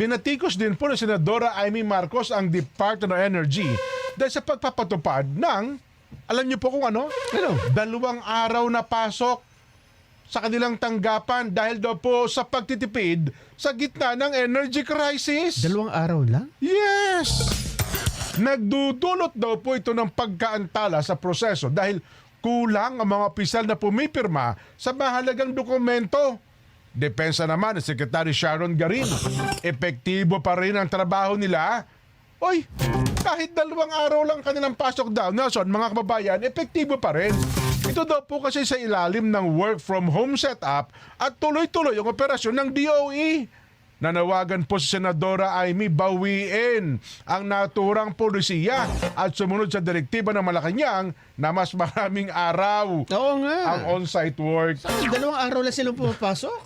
Binatikos din po ni Senadora Amy Marcos ang Department of Energy dahil sa pagpapatupad ng, alam niyo po kung ano? Ano? 2 araw na pasok sa kanilang tanggapan dahil daw po sa pagtitipid sa gitna ng energy crisis. 2 araw lang? Yes! Nagdudulot daw po ito ng pagkaantala sa proseso dahil kulang ang mga opisyal na pumipirma sa mahalagang dokumento. Depensa naman ni Secretary Sharon Garin, epektibo pa rin ang trabaho nila. Oy, kahit 2 araw lang kanilang pasok daw, Nelson, mga kababayan, epektibo pa rin. Ito daw po kasi sa ilalim ng work from home setup at tuloy-tuloy ang operasyon ng DOE. Nanawagan po si Senadora Amy bawiin ang naturang polisiya at sumunod sa direktiba ng Malacanang na mas maraming araw Oo nga. ang on-site work. 2 araw lang silang pumapasok.